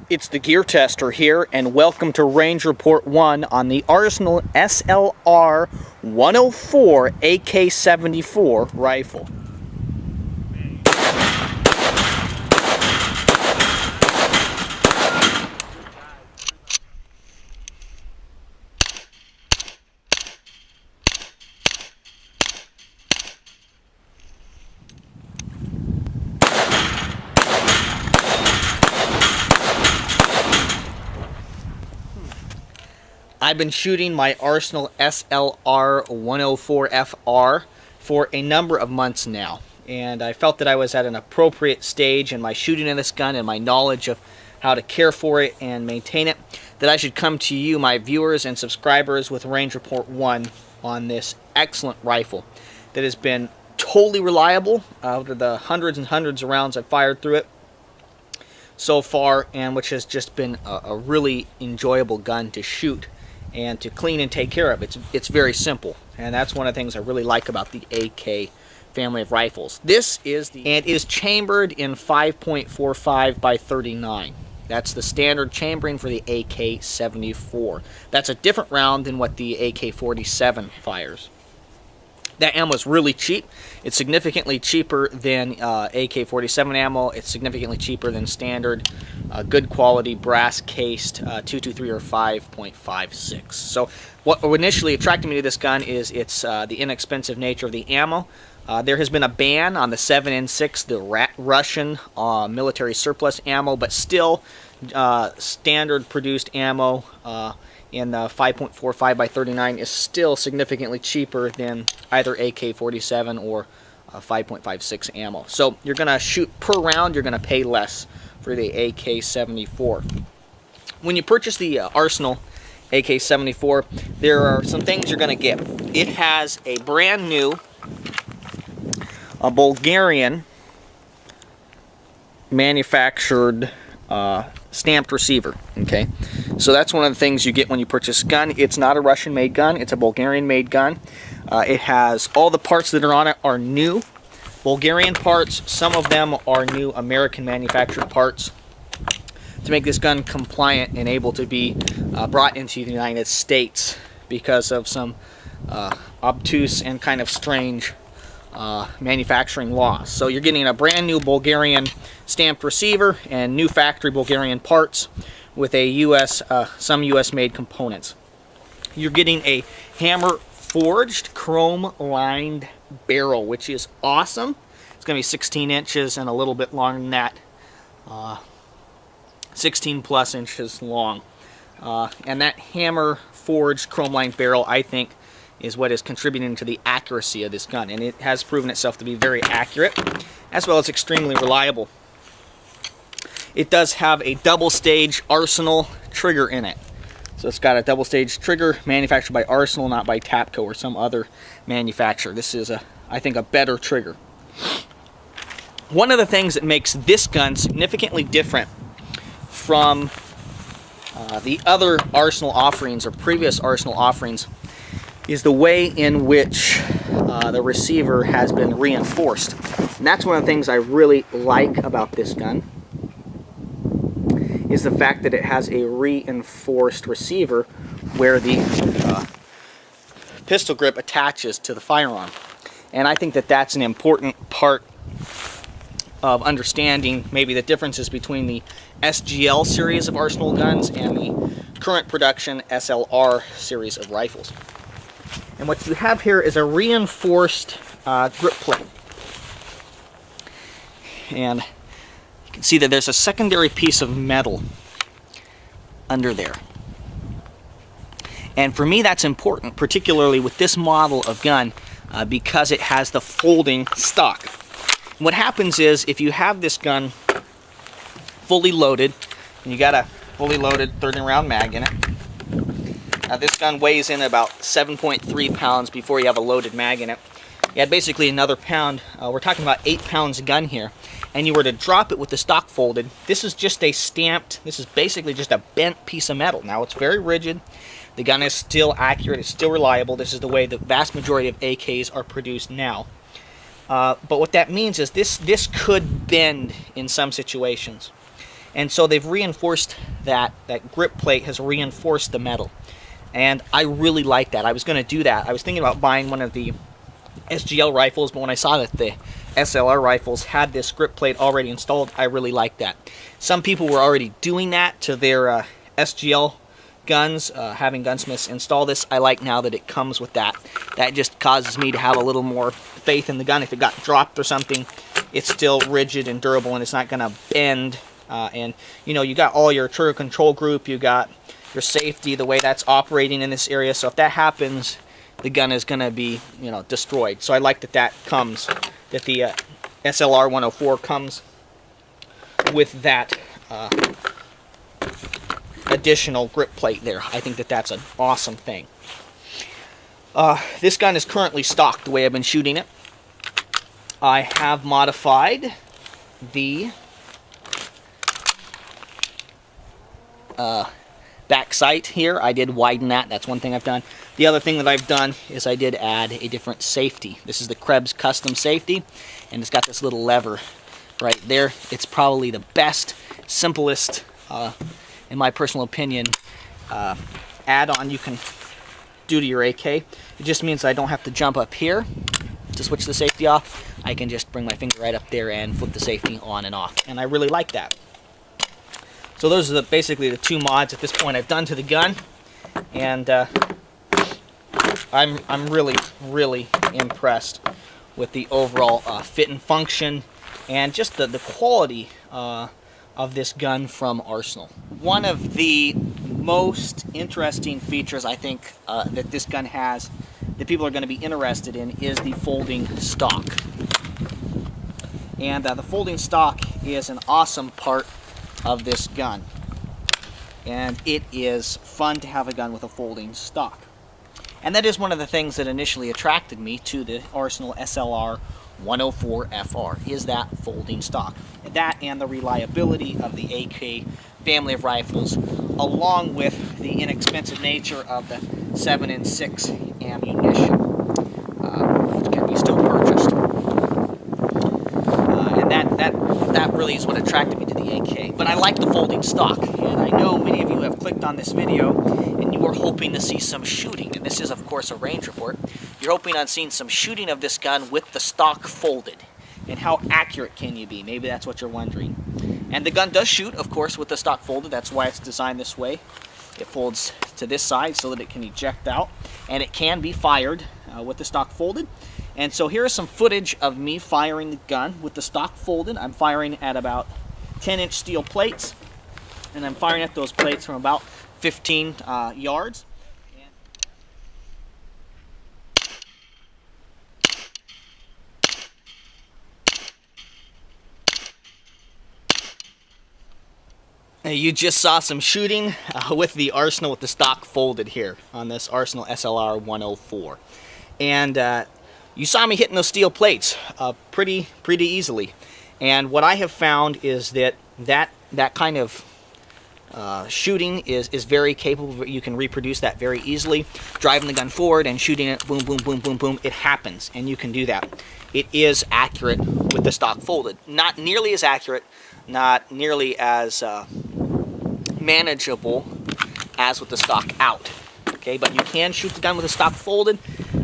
It's the Gear Tester here, and welcome to Range Report 1 on the Arsenal SLR-104 AK-74 rifle. I've been shooting my Arsenal SLR-104FR for a number of months now, and I felt that I was at an appropriate stage in my shooting of this gun and my knowledge of how to care for it and maintain it, that I should come to you, my viewers and subscribers, with Range Report 1 on this excellent rifle that has been totally reliable out of the hundreds and hundreds of rounds I've fired through it so far, and which has just been a really enjoyable gun to shoot and to clean and take care of. It's very simple, and that's one of the things I really like about the AK family of rifles. This is and is chambered in 5.45 by 39. That's the standard chambering for the AK-74. That's a different round than what the AK-47 fires. That ammo is really cheap. It's significantly cheaper than AK-47 ammo. It's significantly cheaper than standard, good quality brass cased 223 or 5.56. So what initially attracted me to this gun is its the inexpensive nature of the ammo. There has been a ban on the 7N6, the Russian military surplus ammo, but still standard produced ammo in the 5.45 by 39 is still significantly cheaper than either AK-47 or 5.56 ammo. So you're going to shoot per round, you're going to pay less for the AK-74. When you purchase the Arsenal AK-74, there are some things you're going to get. It has a brand new Bulgarian manufactured stamped receiver. Okay, so that's one of the things you get when you purchase a gun. It's not a Russian made gun, it's a Bulgarian made gun. It has all the parts that are on it are new Bulgarian parts. Some of them are new American manufactured parts to make this gun compliant and able to be brought into the United States because of some obtuse and kind of strange manufacturing laws. So you're getting a brand new Bulgarian stamped receiver and new factory Bulgarian parts with a some US made components. You're getting a hammer forged chrome lined barrel, which is awesome. It's going to be 16 inches and a little bit longer than that, 16 plus inches long, and that hammer forged chrome lined barrel, I think, is what is contributing to the accuracy of this gun, and it has proven itself to be very accurate as well as extremely reliable. It does have a double stage Arsenal trigger in it, so it's got a double stage trigger manufactured by Arsenal, not by Tapco or some other manufacturer. This is I think a better trigger. One of the things that makes this gun significantly different from the other Arsenal offerings or previous Arsenal offerings is the way in which the receiver has been reinforced. And that's one of the things I really like about this gun, is the fact that it has a reinforced receiver where the pistol grip attaches to the firearm. And I think that that's an important part of understanding maybe the differences between the SGL series of Arsenal guns and the current production SLR series of rifles. And what you have here is a reinforced grip plate. And you can see that there's a secondary piece of metal under there. And for me that's important, particularly with this model of gun, because it has the folding stock. And what happens is, if you have this gun fully loaded, and you got a fully loaded 30 round mag in it, this gun weighs in about 7.3 pounds before you have a loaded mag in it. You add basically another pound. We're talking about 8 pounds gun here. And you were to drop it with the stock folded. This is just a stamped, this is basically just a bent piece of metal. Now it's very rigid. The gun is still accurate. It's still reliable. This is the way the vast majority of AKs are produced now. But what that means is this could bend in some situations. And so they've reinforced that grip plate has reinforced the metal. And I really like that. I was going to do that. I was thinking about buying one of the SGL rifles, but when I saw that the SLR rifles had this grip plate already installed, I really liked that. Some people were already doing that to their SGL guns, having gunsmiths install this. I like now that it comes with that. That just causes me to have a little more faith in the gun. If it got dropped or something, it's still rigid and durable, and it's not going to bend. And you know, you got all your trigger control group, you got your safety, the way that's operating in this area. So if that happens, the gun is going to be, you know, destroyed. So I like that that comes, that the SLR-104 comes with that additional grip plate there. I think that that's an awesome thing. This gun is currently stock the way I've been shooting it. I have modified the back sight here. I did widen that. That's one thing I've done. The other thing that I've done is I did add a different safety. This is the Krebs custom safety, and it's got this little lever right there. It's probably the best, simplest, in my personal opinion, add-on you can do to your AK. It just means I don't have to jump up here to switch the safety off. I can just bring my finger right up there and flip the safety on and off, and I really like that. So those are basically the two mods at this point I've done to the gun, and I'm really impressed with the overall fit and function, and just the quality of this gun from Arsenal. One of the most interesting features I think that this gun has that people are going to be interested in is the folding stock. And the folding stock is an awesome part of this gun, and it is fun to have a gun with a folding stock. And that is one of the things that initially attracted me to the Arsenal SLR-104FR, is that folding stock. That and the reliability of the AK family of rifles, along with the inexpensive nature of the 7 and 6 ammunition, which can be still purchased. And that really is what attracted me to the AK. But I like the folding stock, and I know many of you have clicked on this video and you are hoping to see some shooting, and this is of course a range report. You're hoping on seeing some shooting of this gun with the stock folded, and how accurate can you be? Maybe that's what you're wondering. And the gun does shoot, of course, with the stock folded. That's why it's designed this way. It folds to this side so that it can eject out, and it can be fired with the stock folded. And so here is some footage of me firing the gun with the stock folded. I'm firing at about 10-inch steel plates, and I'm firing at those plates from about 15 yards. You just saw some shooting with the Arsenal with the stock folded here on this Arsenal SLR-104. And you saw me hitting those steel plates pretty easily. And what I have found is that kind of shooting is very capable. You can reproduce that very easily. Driving the gun forward and shooting it, boom, boom, boom, boom, boom, it happens, and you can do that. It is accurate with the stock folded. Not nearly as accurate, not nearly as manageable as with the stock out. Okay, but you can shoot the gun with the stock folded,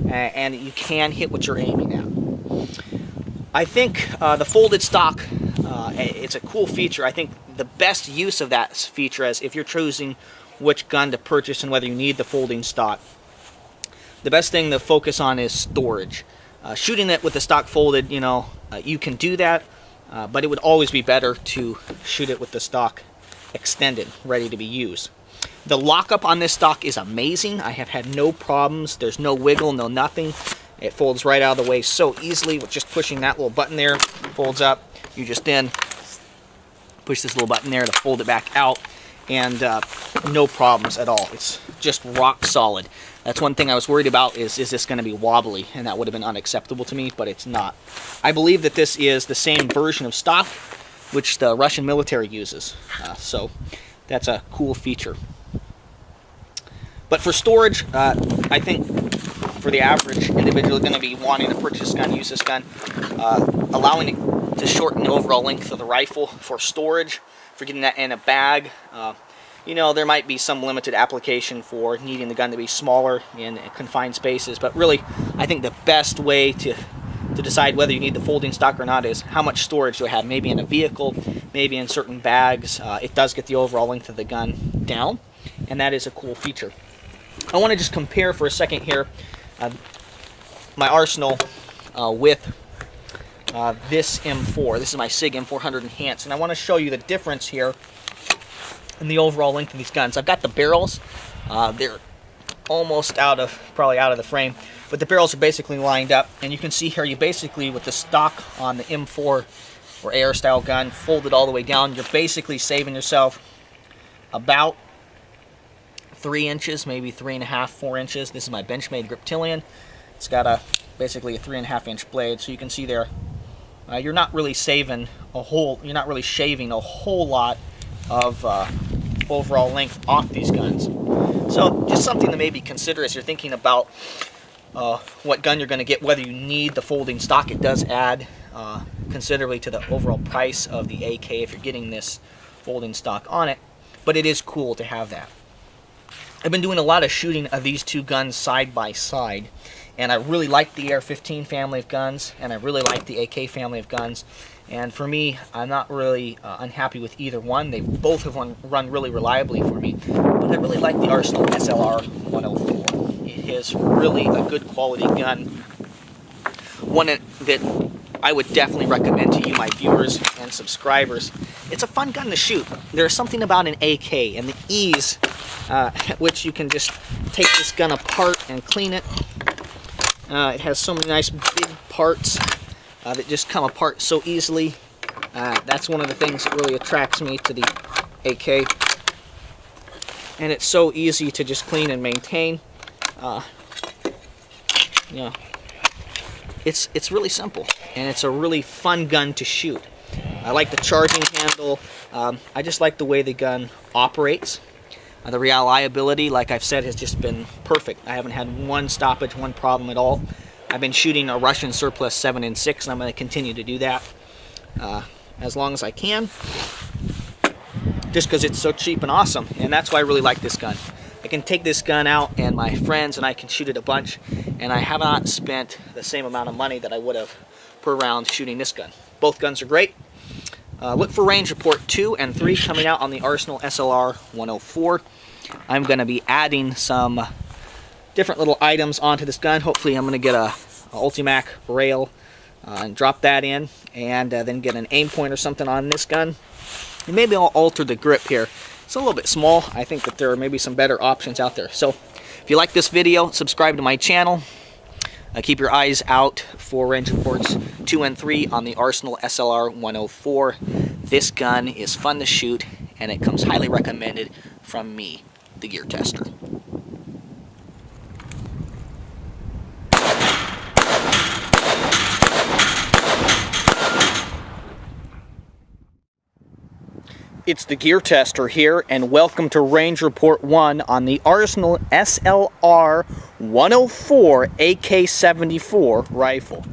and you can hit what you're aiming at. I think the folded stock, it's a cool feature. I think the best use of that feature is if you're choosing which gun to purchase and whether you need the folding stock. The best thing to focus on is storage. Shooting it with the stock folded, you know, you can do that, but it would always be better to shoot it with the stock extended, ready to be used. The lockup on this stock is amazing. I have had no problems. There's no wiggle, no nothing. It folds right out of the way so easily with just pushing that little button there. Folds up. You just then push this little button there to fold it back out, and no problems at all. It's just rock solid. That's one thing I was worried about, is this going to be wobbly, and that would have been unacceptable to me, but it's not. I believe that this is the same version of stock which the Russian military uses, so that's a cool feature. But for storage, I think for the average individual going to be wanting to purchase this gun, use this gun, allowing it to shorten the overall length of the rifle for storage, for for getting that in a bag. You know, there might be some limited application for needing the gun to be smaller in confined spaces, but really, I think the best way to decide whether you need the folding stock or not is how much storage do I have, maybe in a vehicle, maybe in certain bags. It does get the overall length of the gun down, and that is a cool feature. I want to just compare for a second here my arsenal with this M4. This is my SIG M400 Enhanced, and I want to show you the difference here in the overall length of these guns. I've got the barrels. They're almost probably out of the frame, but the barrels are basically lined up, and you can see here you basically, with the stock on the M4 or AR style gun folded all the way down, you're basically saving yourself about 3 inches, maybe 3.5, 4 inches. This is my Benchmade Griptilian. It's got basically a 3.5 inch blade, so you can see there you're not really shaving a whole lot of overall length off these guns. So just something to maybe consider as you're thinking about what gun you're going to get, whether you need the folding stock. It does add considerably to the overall price of the AK if you're getting this folding stock on it, but it is cool to have that. I've been doing a lot of shooting of these two guns side by side, and I really like the AR-15 family of guns, and I really like the AK family of guns. And for me, I'm not really unhappy with either one. They both have run really reliably for me, but I really like the Arsenal SLR-104. It is really a good quality gun, one that I would definitely recommend to you, my viewers and subscribers. It's a fun gun to shoot. There's something about an AK and the ease at which you can just take this gun apart and clean it. It has so many nice big parts that just come apart so easily. That's one of the things that really attracts me to the AK. And it's so easy to just clean and maintain. You know, it's really simple, and it's a really fun gun to shoot. I like the charging handle. I just like the way the gun operates. The reliability, like I've said, has just been perfect. I haven't had one stoppage, one problem at all. I've been shooting a Russian Surplus 7 and 6, and I'm going to continue to do that as long as I can, just because it's so cheap and awesome. And that's why I really like this gun. I can take this gun out, and my friends and I can shoot it a bunch, and I have not spent the same amount of money that I would have per round shooting this gun. Both guns are great. Look for Range Report 2 and 3 coming out on the Arsenal SLR-104. I'm going to be adding some different little items onto this gun. Hopefully I'm going to get a Ultimac rail and drop that in, and then get an aim point or something on this gun. And maybe I'll alter the grip here. It's a little bit small. I think that there are maybe some better options out there. So if you like this video, subscribe to my channel. Keep your eyes out for Range Reports 2 and 3 on the Arsenal SLR-104. This gun is fun to shoot, and it comes highly recommended from me, the Gear Tester. It's the Gear Tester here, and welcome to Range Report 1 on the Arsenal SLR-104 AK-74 rifle.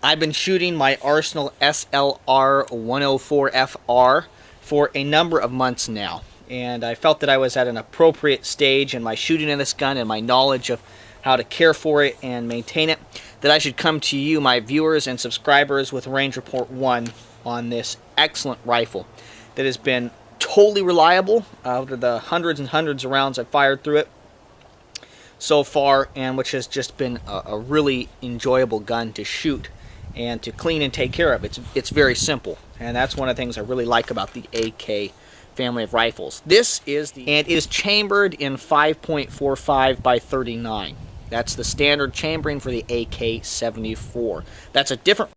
I've been shooting my Arsenal SLR-104FR for a number of months now, and I felt that I was at an appropriate stage in my shooting of this gun and my knowledge of how to care for it and maintain it, that I should come to you, my viewers and subscribers, with Range Report 1 on this excellent rifle that has been totally reliable out of the hundreds and hundreds of rounds I've fired through it so far, and which has just been a really enjoyable gun to shoot and to clean and take care of. It's very simple, and that's one of the things I really like about the AK family of rifles. This is and it is chambered in 5.45 by 39. That's the standard chambering for the AK-74. That's a different